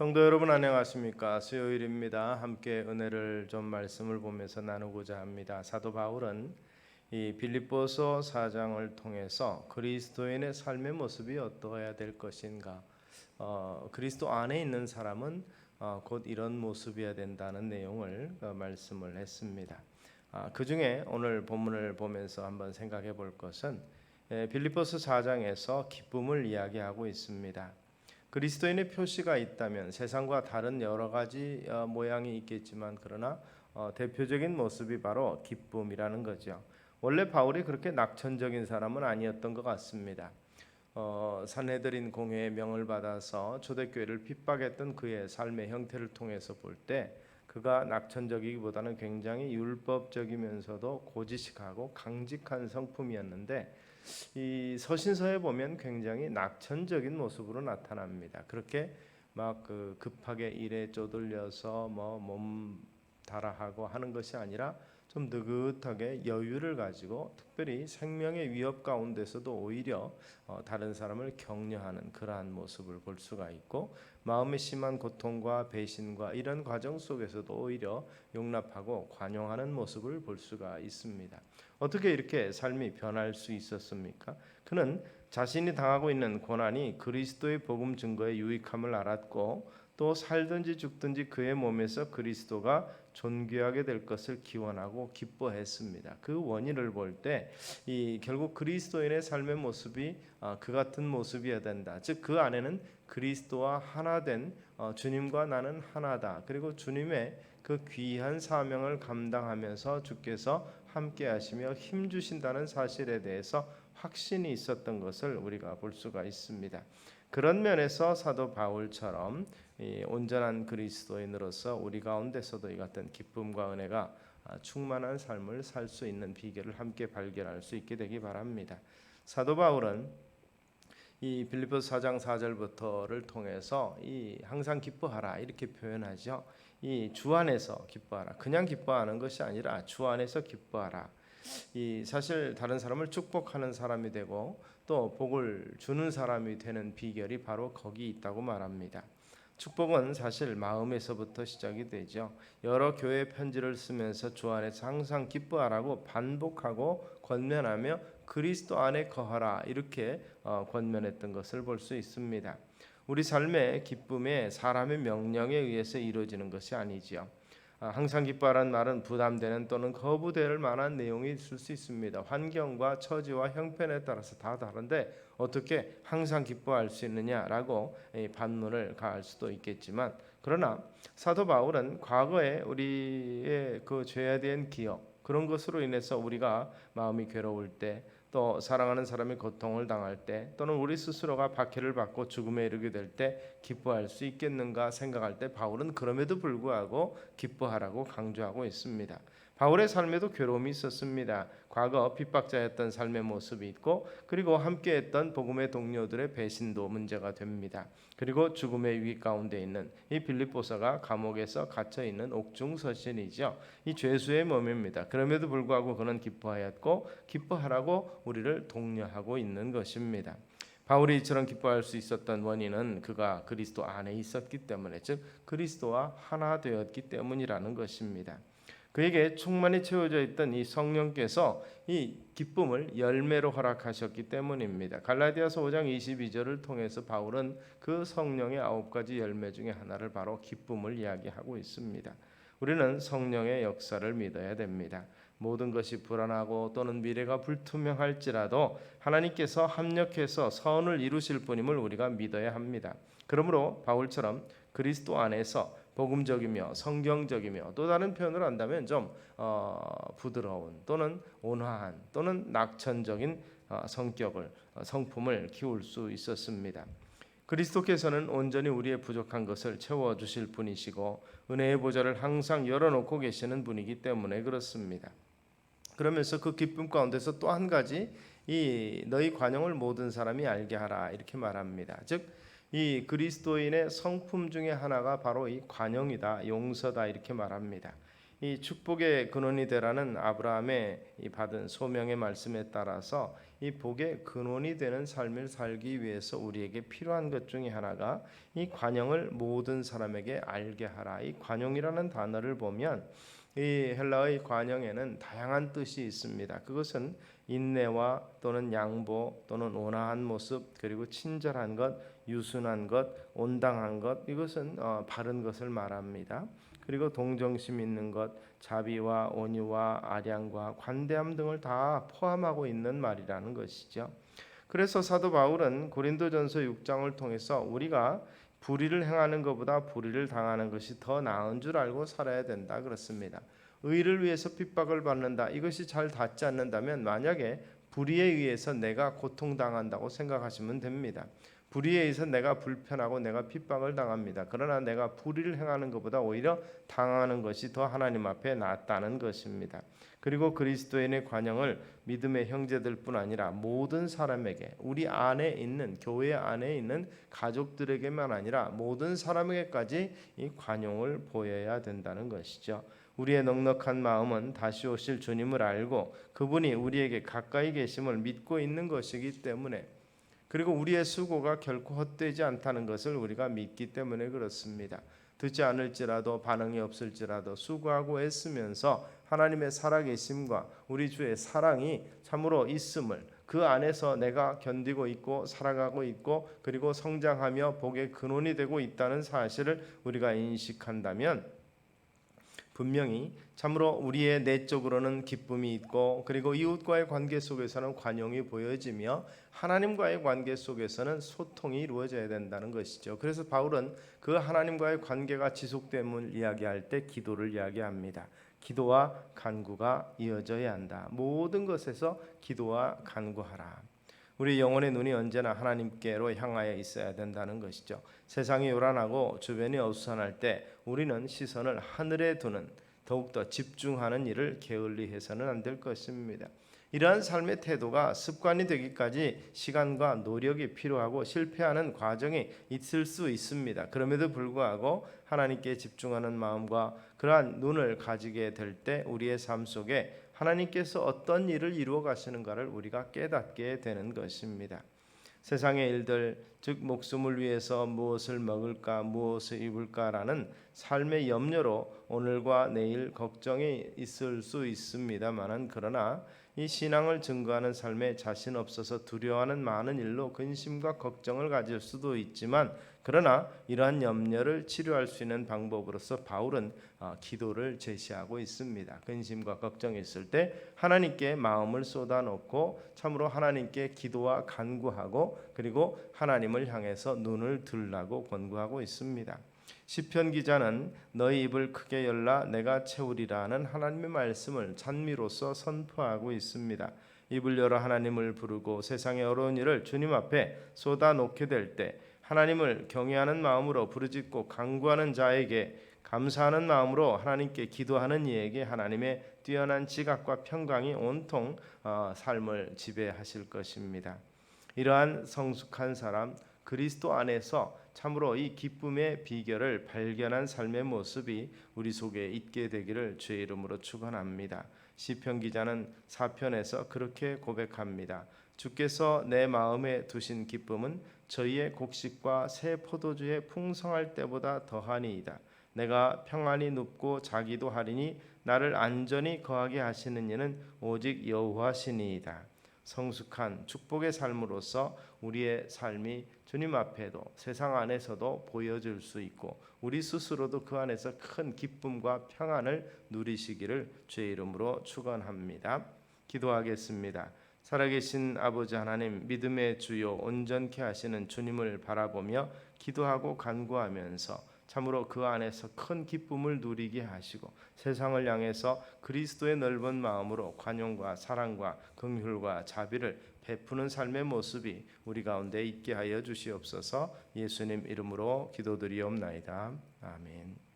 성도 여러분 안녕하십니까? 수요일입니다. 함께 은혜를 좀 말씀을 보면서 나누고자 합니다. 사도 바울은 이 빌립보서 4장을 통해서 그리스도인의 삶의 모습이 어떠해야 될 것인가, 그리스도 안에 있는 사람은 곧 이런 모습이어야 된다는 내용을 말씀을 했습니다. 그 중에 오늘 본문을 보면서 한번 생각해 볼 것은 빌립보서 4장에서 기쁨을 이야기하고 있습니다. 그리스도인의 표시가 있다면 세상과 다른 여러 가지 모양이 있겠지만 그러나 대표적인 모습이 바로 기쁨이라는 거죠. 원래 바울이 그렇게 낙천적인 사람은 아니었던 것 같습니다. 산헤드린 공회의 명을 받아서 초대교회를 핍박했던 그의 삶의 형태를 통해서 볼 때 그가 낙천적이기보다는 굉장히 율법적이면서도 고지식하고 강직한 성품이었는데 이 서신서에 보면 굉장히 낙천적인 모습으로 나타납니다. 그렇게 막 급하게 일에 쪼들려서 몸 달아하고 하는 것이 아니라 좀 느긋하게 여유를 가지고 특별히 생명의 위협 가운데서도 오히려 다른 사람을 격려하는 그러한 모습을 볼 수가 있고, 마음의 심한 고통과 배신과 이런 과정 속에서도 오히려 용납하고 관용하는 모습을 볼 수가 있습니다. 어떻게 이렇게 삶이 변할 수 있었습니까? 그는 자신이 당하고 있는 고난이 그리스도의 복음 증거의 유익함을 알았고, 또 살든지 죽든지 그의 몸에서 그리스도가 존귀하게 될 것을 기원하고 기뻐했습니다. 그 원인을 볼 때 결국 그리스도인의 삶의 모습이 그 같은 모습이어야 된다. 즉 그 안에는 그리스도와 하나된 주님과 나는 하나다. 그리고 주님의 그 귀한 사명을 감당하면서 주께서 함께 하시며 힘 주신다는 사실에 대해서 확신이 있었던 것을 우리가 볼 수가 있습니다. 그런 면에서 사도 바울처럼 온전한 그리스도인으로서 우리 가운데서도 이 같은 기쁨과 은혜가 충만한 삶을 살 수 있는 비결을 함께 발견할 수 있게 되기 바랍니다. 사도 바울은 이 빌립보서 4장 4절부터를 통해서 항상 기뻐하라 이렇게 표현하죠. 이 주 안에서 기뻐하라. 그냥 기뻐하는 것이 아니라 주 안에서 기뻐하라. 사실 다른 사람을 축복하는 사람이 되고 또 복을 주는 사람이 되는 비결이 바로 거기 있다고 말합니다. 축복은 사실 마음에서부터 시작이 되죠. 여러 교회 편지를 쓰면서 주 안에서 항상 기뻐하라고 반복하고 권면하며 그리스도 안에 거하라 이렇게 권면했던 것을 볼 수 있습니다. 우리 삶의 기쁨에 사람의 명령에 의해서 이루어지는 것이 아니지요. 항상 기뻐하라는 말은 부담되는 또는 거부될 만한 내용이 있을 수 있습니다. 환경과 처지와 형편에 따라서 다 다른데 어떻게 항상 기뻐할 수 있느냐라고 반문을 가할 수도 있겠지만, 그러나 사도 바울은 과거에 우리의 그 죄에 대한 기억, 그런 것으로 인해서 우리가 마음이 괴로울 때, 또 사랑하는 사람이 고통을 당할 때, 또는 우리 스스로가 박해를 받고 죽음에 이르게 될 때 기뻐할 수 있겠는가 생각할 때 바울은 그럼에도 불구하고 기뻐하라고 강조하고 있습니다. 바울의 삶에도 괴로움이 있었습니다. 과거 핍박자였던 삶의 모습이 있고, 그리고 함께했던 복음의 동료들의 배신도 문제가 됩니다. 그리고 죽음의 위기 가운데 있는 이 빌립보서가 감옥에서 갇혀 있는 옥중서신이죠. 이 죄수의 몸입니다. 그럼에도 불구하고 그는 기뻐하였고 기뻐하라고 우리를 독려하고 있는 것입니다. 바울이 이처럼 기뻐할 수 있었던 원인은 그가 그리스도 안에 있었기 때문에, 즉 그리스도와 하나 되었기 때문이라는 것입니다. 그에게 충만히 채워져 있던 이 성령께서 이 기쁨을 열매로 허락하셨기 때문입니다. 갈라디아서 5장 22절을 통해서 바울은 그 성령의 9가지 열매 중에 하나를 바로 기쁨을 이야기하고 있습니다. 우리는 성령의 역사를 믿어야 됩니다. 모든 것이 불안하고 또는 미래가 불투명할지라도 하나님께서 합력해서 선을 이루실 분임을 우리가 믿어야 합니다. 그러므로 바울처럼 그리스도 안에서 복음적이며 성경적이며, 또 다른 표현을 한다면 좀 부드러운 또는 온화한 또는 낙천적인 성품을 키울 수 있었습니다. 그리스도께서는 온전히 우리의 부족한 것을 채워주실 분이시고 은혜의 보좌를 항상 열어놓고 계시는 분이기 때문에 그렇습니다. 그러면서 그 기쁨 가운데서 또 한 가지, 너희 관용을 모든 사람이 알게 하라 이렇게 말합니다. 즉 이 그리스도인의 성품 중에 하나가 바로 이 관용이다, 용서다 이렇게 말합니다. 이 축복의 근원이 되라는 아브라함의 받은 소명의 말씀에 따라서 이 복의 근원이 되는 삶을 살기 위해서 우리에게 필요한 것 중에 하나가 이 관용을 모든 사람에게 알게 하라. 이 관용이라는 단어를 보면 이 헬라의 관용에는 다양한 뜻이 있습니다. 그것은 인내와 또는 양보 또는 온화한 모습, 그리고 친절한 것, 유순한 것, 온당한 것, 이것은 바른 것을 말합니다. 그리고 동정심 있는 것, 자비와 온유와 아량과 관대함 등을 다 포함하고 있는 말이라는 것이죠. 그래서 사도 바울은 고린도전서 6장을 통해서 우리가 불의를 행하는 것보다 불의를 당하는 것이 더 나은 줄 알고 살아야 된다 그렇습니다. 의를 위해서 핍박을 받는다. 이것이 잘 닿지 않는다면 만약에 불의에 의해서 내가 고통당한다고 생각하시면 됩니다. 불의에 의해서 내가 불편하고 내가 핍박을 당합니다. 그러나 내가 불의를 행하는 것보다 오히려 당하는 것이 더 하나님 앞에 낫다는 것입니다. 그리고 그리스도인의 관용을 믿음의 형제들뿐 아니라 모든 사람에게, 우리 안에 있는 교회 안에 있는 가족들에게만 아니라 모든 사람에게까지 이 관용을 보여야 된다는 것이죠. 우리의 넉넉한 마음은 다시 오실 주님을 알고 그분이 우리에게 가까이 계심을 믿고 있는 것이기 때문에, 그리고 우리의 수고가 결코 헛되지 않다는 것을 우리가 믿기 때문에 그렇습니다. 듣지 않을지라도 반응이 없을지라도 수고하고 애쓰면서 하나님의 살아계심과 우리 주의 사랑이 참으로 있음을, 그 안에서 내가 견디고 있고 살아가고 있고 그리고 성장하며 복의 근원이 되고 있다는 사실을 우리가 인식한다면 분명히 참으로 우리의 내적으로는 기쁨이 있고 그리고 이웃과의 관계 속에서는 관용이 보여지며 하나님과의 관계 속에서는 소통이 이루어져야 된다는 것이죠. 그래서 바울은 그 하나님과의 관계가 지속됨을 이야기할 때 기도를 이야기합니다. 기도와 간구가 이어져야 한다. 모든 것에서 기도와 간구하라. 우리 영혼의 눈이 언제나 하나님께로 향하여 있어야 된다는 것이죠. 세상이 요란하고 주변이 어수선할 때 우리는 시선을 하늘에 두는, 더욱더 집중하는 일을 게을리해서는 안 될 것입니다. 이러한 삶의 태도가 습관이 되기까지 시간과 노력이 필요하고 실패하는 과정이 있을 수 있습니다. 그럼에도 불구하고 하나님께 집중하는 마음과 그러한 눈을 가지게 될 때 우리의 삶 속에 하나님께서 어떤 일을 이루어 가시는가를 우리가 깨닫게 되는 것입니다. 세상의 일들, 즉 목숨을 위해서 무엇을 먹을까, 무엇을 입을까라는 삶의 염려로 오늘과 내일 걱정이 있을 수 있습니다만은, 그러나 이 신앙을 증거하는 삶에 자신 없어서 두려워하는 많은 일로 근심과 걱정을 가질 수도 있지만, 그러나 이러한 염려를 치료할 수 있는 방법으로서 바울은 기도를 제시하고 있습니다. 근심과 걱정이 있을 때 하나님께 마음을 쏟아놓고 참으로 하나님께 기도와 간구하고 그리고 하나님을 향해서 눈을 들라고 권고하고 있습니다. 시편 기자는 너희 입을 크게 열라 내가 채우리라는 하나님의 말씀을 찬미로서 선포하고 있습니다. 입을 열어 하나님을 부르고 세상의 어려운 일을 주님 앞에 쏟아놓게 될 때 하나님을 경외하는 마음으로 부르짖고 간구하는 자에게, 감사하는 마음으로 하나님께 기도하는 이에게 하나님의 뛰어난 지각과 평강이 온통 삶을 지배하실 것입니다. 이러한 성숙한 사람, 그리스도 안에서 참으로 이 기쁨의 비결을 발견한 삶의 모습이 우리 속에 있게 되기를 주의 이름으로 축원합니다. 시편 기자는 4편에서 그렇게 고백합니다. 주께서 내 마음에 두신 기쁨은 저희의 곡식과 새 포도주의 풍성할 때보다 더하니이다. 내가 평안히 눕고 자기도 하리니 나를 안전히 거하게 하시는 이는 오직 여호와시니이다. 성숙한 축복의 삶으로서 우리의 삶이 주님 앞에도 세상 안에서도 보여줄 수 있고 우리 스스로도 그 안에서 큰 기쁨과 평안을 누리시기를 주의 이름으로 축원합니다. 기도하겠습니다. 살아계신 아버지 하나님, 믿음의 주요 온전케 하시는 주님을 바라보며 기도하고 간구하면서 참으로 그 안에서 큰 기쁨을 누리게 하시고 세상을 향해서 그리스도의 넓은 마음으로 관용과 사랑과 긍휼과 자비를 베푸는 삶의 모습이 우리 가운데 있게 하여 주시옵소서. 예수님 이름으로 기도드리옵나이다. 아멘.